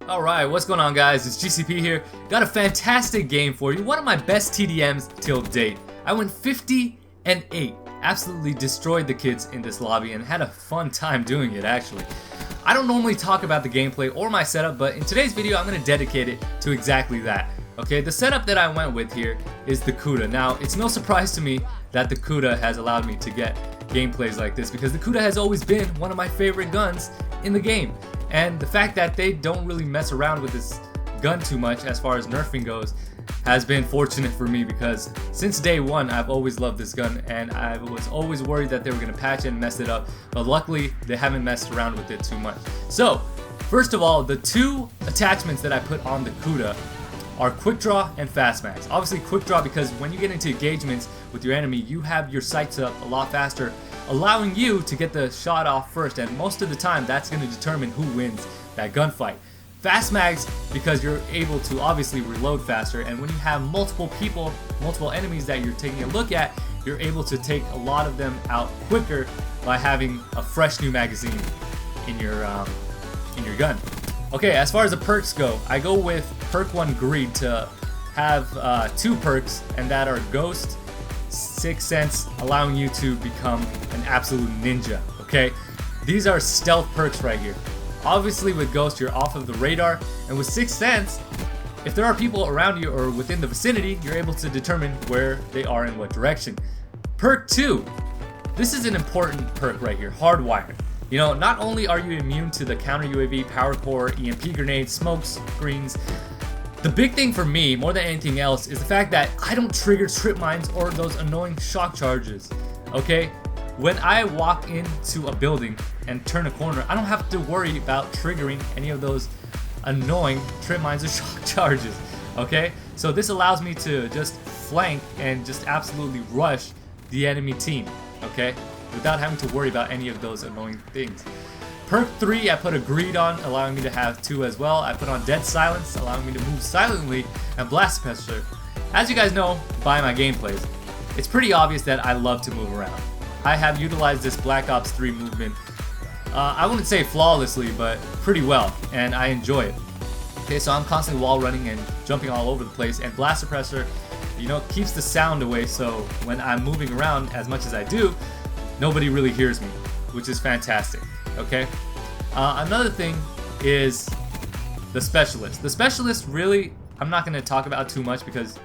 Alright, what's going on guys? It's GCP here. Got a fantastic game for you. One of my best TDMs till date. I went 50-8. Absolutely destroyed the kids in this lobby and had a fun time doing it actually. I don't normally talk about the gameplay or my setup, but in today's video I'm going to dedicate it to exactly that. Okay, the setup that I went with here is the Kuda. Now, it's no surprise to me that the Kuda has allowed me to get gameplays like this because the Kuda has always been one of my favorite guns in the game. And the fact that they don't really mess around with this gun too much as far as nerfing goes has been fortunate for me because since day one I've always loved this gun and I was always worried that they were going to patch it and mess it up, but luckily they haven't messed around with it too much. So, first of all, the two attachments that I put on the Kuda are quick draw and fast mags. Obviously quick draw because when you get into engagements with your enemy, you have your sights up a lot faster, allowing you to get the shot off first, and most of the time that's going to determine who wins that gunfight. Fast mags because you're able to obviously reload faster, and when you have multiple people, multiple enemies that you're taking a look at, you're able to take a lot of them out quicker by having a fresh new magazine in your gun. Okay, as far as the perks go, I go with perk 1 Greed to have two perks, and that are Ghost, Sixth Sense, allowing you to become an absolute ninja. Okay, these are stealth perks right here. Obviously with Ghost you're off of the radar, and with Sixth Sense, if there are people around you or within the vicinity, you're able to determine where they are in what direction. Perk 2, this is an important perk right here, Hardwired. You know, not only are you immune to the counter UAV, power core, EMP grenades, smoke screens, the big thing for me, more than anything else, is the fact that I don't trigger trip mines or those annoying shock charges. Okay? When I walk into a building and turn a corner, I don't have to worry about triggering any of those annoying trip mines or shock charges. Okay? So this allows me to just flank and just absolutely rush the enemy team. Okay? Without having to worry about any of those annoying things. Perk 3, I put a Greed on, allowing me to have 2 as well. I put on Dead Silence, allowing me to move silently, and Blast Pressure. As you guys know by my gameplays, it's pretty obvious that I love to move around. I have utilized this Black Ops 3 movement, I wouldn't say flawlessly, but pretty well, and I enjoy it. Okay, so I'm constantly wall running and jumping all over the place, and Blast Suppressor, you know, keeps the sound away, so when I'm moving around as much as I do, nobody really hears me, which is fantastic. Okay. Another thing is the Specialist. The Specialist, really, I'm not going to talk about too much because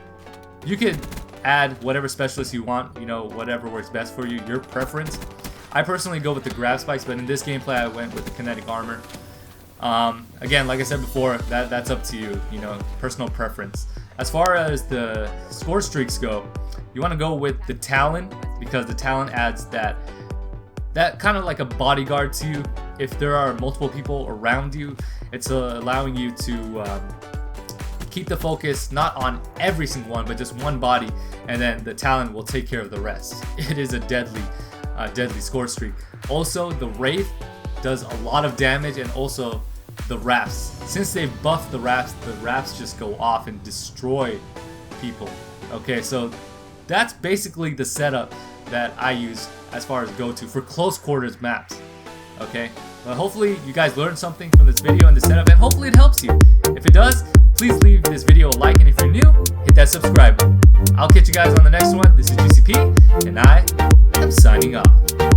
you could add whatever Specialist you want, you know, whatever works best for you, your preference. I personally go with the grab spikes, but in this gameplay I went with the kinetic armor. Again, like I said before, that's up to you, you know, personal preference. As far as the score streaks go, you want to go with the Talon because the Talon adds that kind of like a bodyguard to you. If there are multiple people around you, it's allowing you to keep the focus not on every single one, but just one body, and then the Talon will take care of the rest. It is a deadly score streak. Also, the Wraith does a lot of damage, and also the Wraps. Since they've buffed the Wraps just go off and destroy people. Okay, so that's basically the setup that I use as far as go-to for close quarters maps. Okay, well, hopefully you guys learned something from this video and the setup, and hopefully it helps you. If it does, please leave this video a like, and if you're new, hit that subscribe button. I'll catch you guys on the next one. This is GCP, and I am signing off.